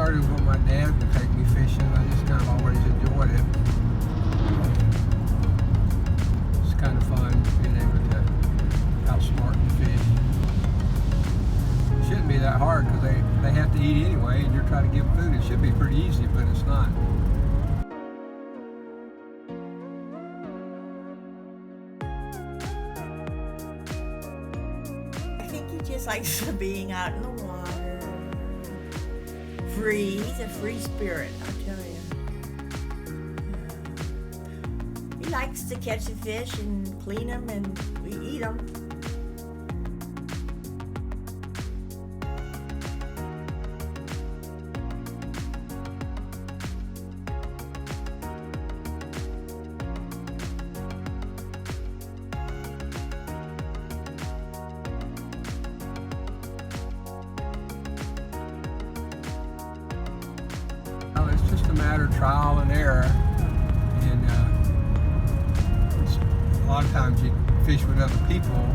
started when my dad would take me fishing. I just kind of always enjoyed it. It's kind of fun being able to outsmart the fish. It shouldn't be that hard because they have to eat anyway, and you're trying to give them food. It should be pretty easy, but it's not. He just likes being out in the water. Free. He's a free spirit, I'll tell you. He likes to catch the fish and clean them, and we eat them. Well, it's just a matter of trial and error, and a lot of times you fish with other people,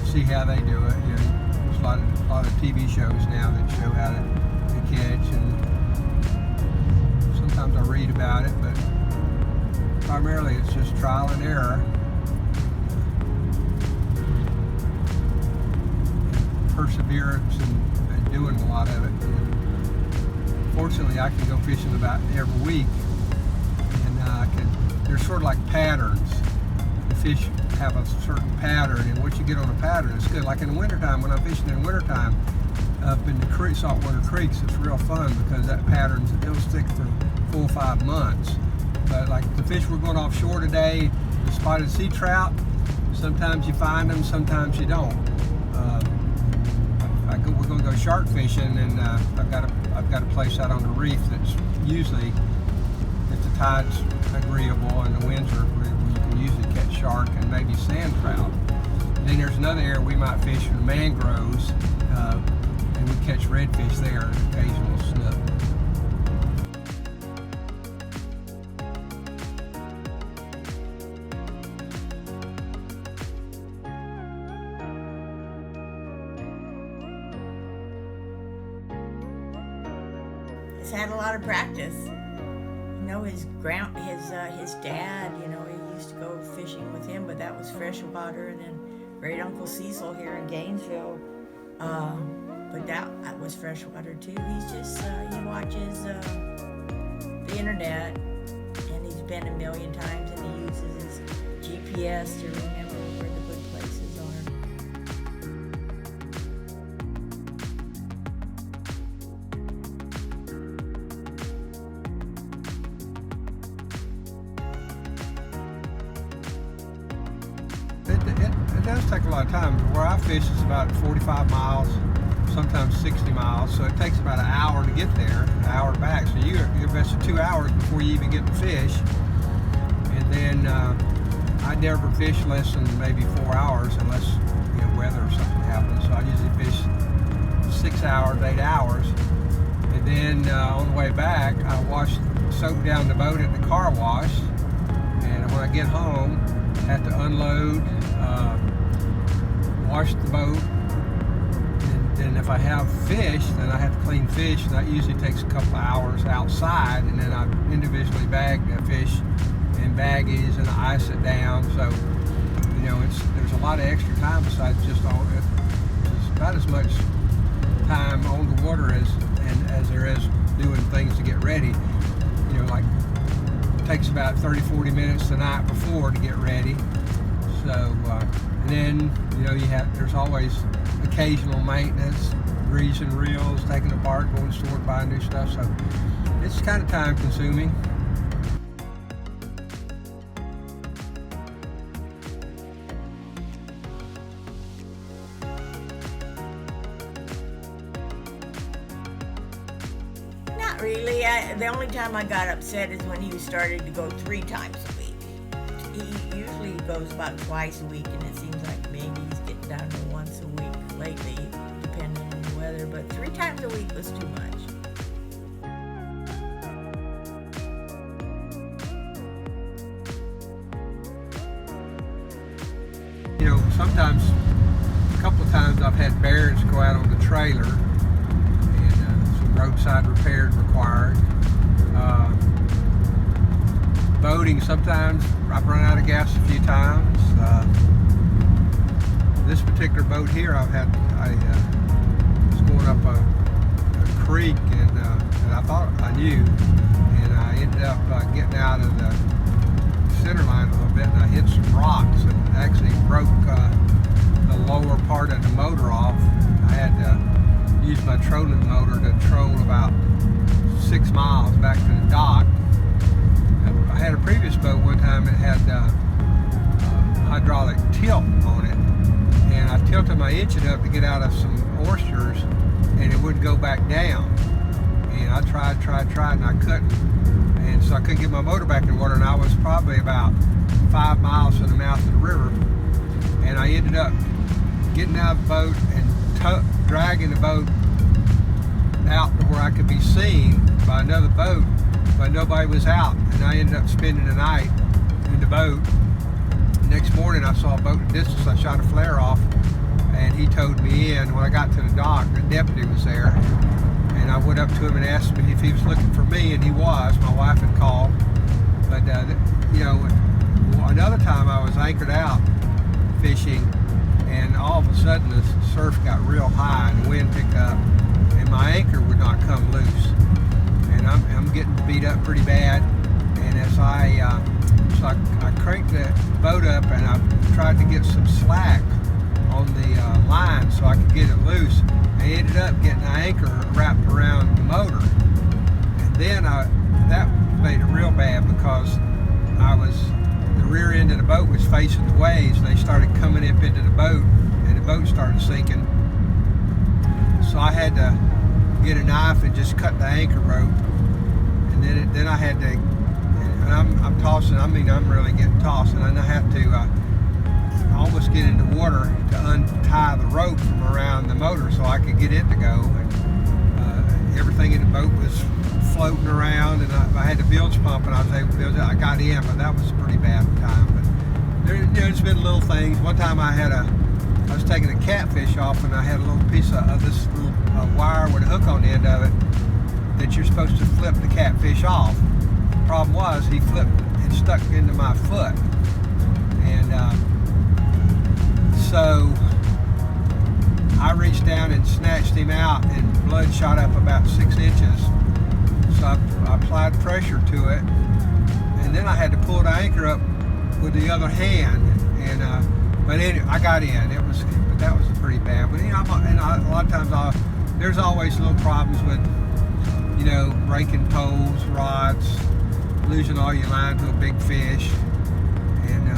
see how they do it. You know, there's a lot of TV shows now that show how to catch, and sometimes I read about it, but primarily it's just trial and error. And perseverance and doing a lot of it. Fortunately, I can go fishing about every week, and there's sort of like patterns. The fish have a certain pattern, and once you get on a pattern, it's good. Like in the wintertime, when I'm fishing in the wintertime up in the saltwater creeks, it's real fun because that pattern, it'll stick for 4 or 5 months. But like the fish we're going offshore today, the spotted sea trout, sometimes you find them, sometimes you don't. We're going to go shark fishing, and I've got a place out on the reef that's usually, if the tide's agreeable and the winds are agreeable, you can usually catch shark and maybe sand trout. And then there's another area we might fish in the mangroves, and we catch redfish there and occasional snook. He's had a lot of practice. You know, his dad, you know, he used to go fishing with him, but that was freshwater, and then great Uncle Cecil here in Gainesville, but that was freshwater too. He's just, he watches the internet, and he's been a million times, and he uses his GPS to remember where the good places are. It does take a lot of time. Where I fish is about 45 miles, sometimes 60 miles, so it takes about an hour to get there, an hour back. So you invested 2 hours before you even get to fish. And then I never fish less than maybe 4 hours unless weather or something happens. So I usually fish 6 hours, 8 hours. And then on the way back, I soak down the boat at the car wash. And when I get home, I have to unload, wash the boat, and then if I have fish, then I have to clean fish, and that usually takes a couple of hours outside, and then I individually bag the fish in baggies and I ice it down. So, there's a lot of extra time besides just it's about as much time on the water as there is doing things to get ready. Like it takes about 30-40 minutes the night before to get ready. So, and then there's always occasional maintenance, greasing reels, taking apart, going to the store, buying new stuff. So it's kind of time consuming. Not really. The only time I got upset is when he started to go 3 times a week. He usually goes about twice a week, and it seems like maybe he's getting down to once a week lately, depending on the weather. But 3 times a week was too much. Sometimes, a couple of times I've had bears go out on the trailer, and some roadside repairs required. Boating, sometimes I've run out of gas a few times. This particular boat here, I was going up a creek and I thought I knew, and I ended up getting out of the center line a little bit, and I hit some rocks and actually broke the lower part of the motor off. I had to use my trolling motor to troll about 6 miles back to the dock. I had a previous boat one time that had hydraulic tilt on it, and I tilted my engine up to get out of some oysters, and it wouldn't go back down. And I tried, and I couldn't. And so I couldn't get my motor back in the water, and I was probably about 5 miles from the mouth of the river. And I ended up getting out of the boat and dragging the boat out to where I could be seen by another boat, but nobody was out, and I ended up spending the night in the boat. Next morning I saw a boat at a distance. I shot a flare off, and he towed me in. When I got to the dock, the deputy was there, and I went up to him and asked him if he was looking for me, and he was. My wife had called. But another time I was anchored out fishing, and all of a sudden the surf got real high and the wind picked up, and my anchor would not come loose, and I'm getting beat up pretty bad. And as I cranked the boat up, and I tried to get some slack on the line so I could get it loose. I ended up getting the anchor wrapped around the motor, and then that made it real bad because the rear end of the boat was facing the waves, and they started coming up into the boat, and the boat started sinking. So I had to get a knife and just cut the anchor rope, and then I had to, and I'm tossing. I mean, I'm really getting tossed, and then I have to almost get into water to untie the rope from around the motor so I could get it to go. And everything in the boat was floating around, and I had the bilge pump, and I was able to build it. I got in, but that was a pretty bad time. But there's been little things. One time I was taking a catfish off, and I had a little piece of this little wire with a hook on the end of it that you're supposed to flip the catfish off. The problem was he flipped and stuck into my foot, and so I reached down and snatched him out, and blood shot up about 6 inches. So I applied pressure to it, and then I had to pull the anchor up with the other hand. And but anyway, I got in. But that was pretty bad. But a lot of times there's always little problems with breaking poles, rods, losing all your line to a big fish, and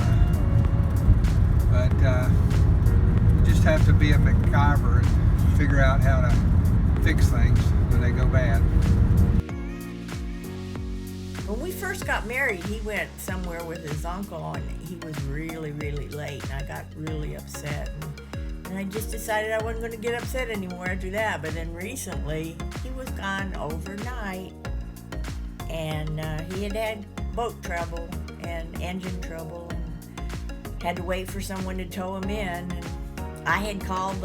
but you just have to be a MacGyver and figure out how to fix things when they go bad. When we first got married, he went somewhere with his uncle, and he was really, really late, and I got really upset. And I just decided I wasn't going to get upset anymore after that. But then recently, he was gone overnight, and he had boat trouble and engine trouble, and had to wait for someone to tow him in. And I had called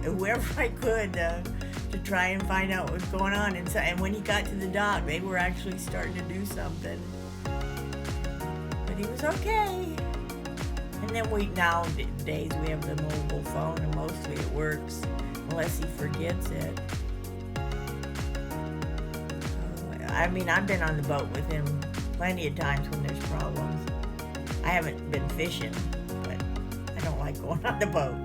whoever I could to try and find out what was going on. And when he got to the dock, they were actually starting to do something. But he was okay. And then nowadays we have the mobile phone, and mostly it works, unless he forgets it. I mean, I've been on the boat with him plenty of times when there's problems. I haven't been fishing, but I don't like going on the boat.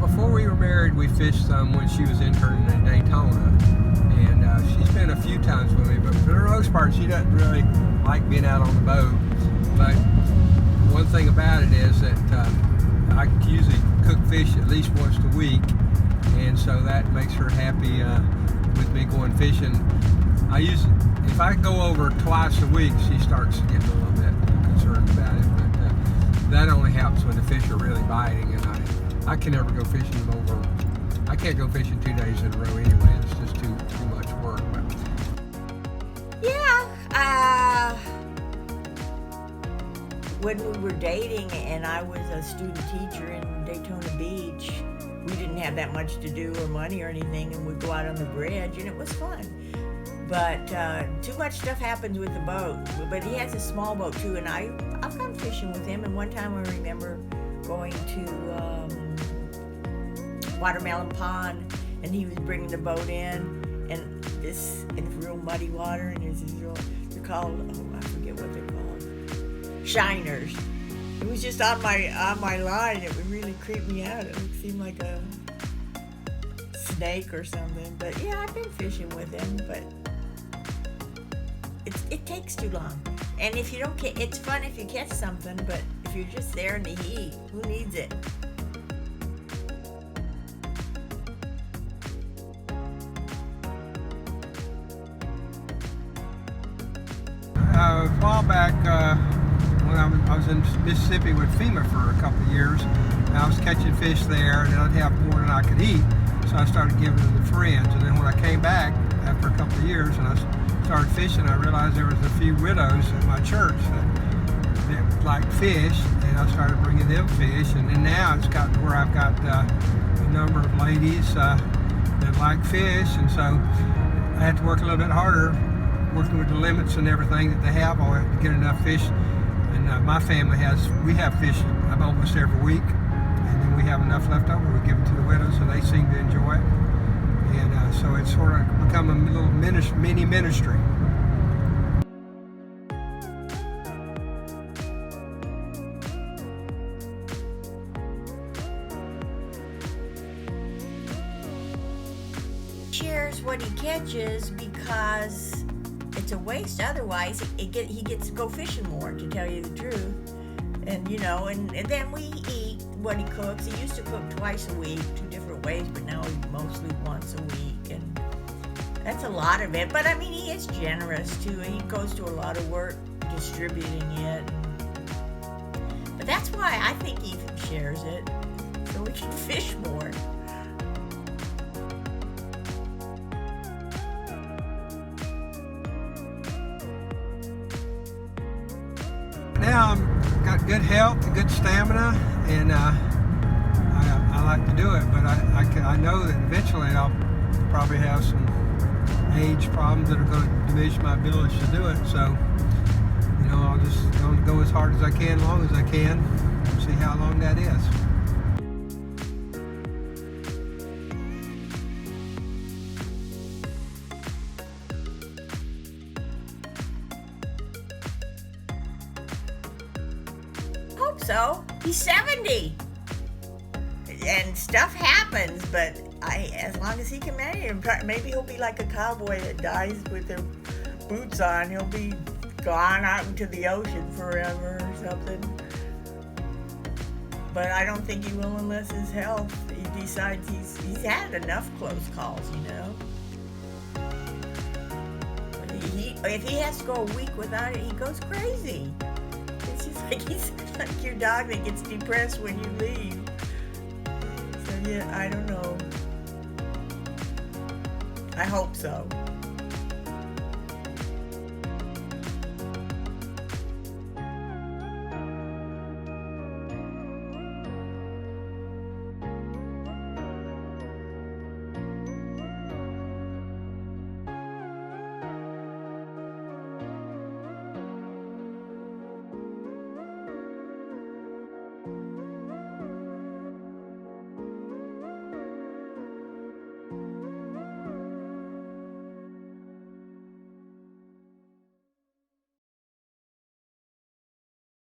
Before we were married, we fished some when she was interning in Daytona, and she's been a few times with me, but for the most part, she doesn't really like being out on the boat. But one thing about it is that I usually cook fish at least once a week, and so that makes her happy with me going fishing. If I go over twice a week, she starts getting a little bit concerned about it, but that only happens when the fish are really biting, and I can never go fishing them over. I I can't go fishing 2 days in a row anyway. It's just too much work. But Yeah. When we were dating and I was a student teacher in Daytona Beach, we didn't have that much to do or money or anything, and we'd go out on the bridge, and it was fun. But too much stuff happens with the boat. But he has a small boat too, and I've gone fishing with him. And one time I remember going to Watermelon Pond, and he was bringing the boat in, and it's real muddy water, and there's these they're called, I forget what they're called, shiners. It was just on my line. It would really creep me out. It would seem like a snake or something. But yeah, I've been fishing with him, but it takes too long. And if you don't it's fun if you catch something, but if you're just there in the heat, who needs it? a while back, when I was in Mississippi with FEMA for a couple of years, and I was catching fish there, and I'd have more than I could eat, so I started giving them to friends. And then when I came back after a couple of years and I started fishing, I realized there was a few widows at my church that liked fish, and I started bringing them fish. And then now it's gotten to where I've got a number of ladies that like fish, and so I have to work a little bit harder working with the limits and everything that they have. I have to get enough fish, and my family we have fish almost every week, and then we have enough left over. We give it to the widows, and they seem to enjoy it, and so it's sort of become a little mini ministry. Shares what he catches because it's a waste. Otherwise, he gets to go fishing more, to tell you the truth. And and then we eat what he cooks. He used to cook twice a week, 2 different ways, but now he mostly once a week, and that's a lot of it. But I mean, he is generous too. He goes to a lot of work distributing it. But that's why I think he shares it, so we can fish more. Now I've got good health and good stamina, and I like to do it, but I know that eventually I'll probably have some age problems that are going to diminish my ability to do it. So, I'll just go as hard as I can, as long as I can, and see how long that is. Hope so. He's 70, and stuff happens. But as long as he can manage, maybe he'll be like a cowboy that dies with their boots on. He'll be gone out into the ocean forever or something. But I don't think he will unless his health. He decides he's had enough close calls, If he has to go a week without it, he goes crazy. He's like your dog that gets depressed when you leave. So yeah, I don't know. I hope so.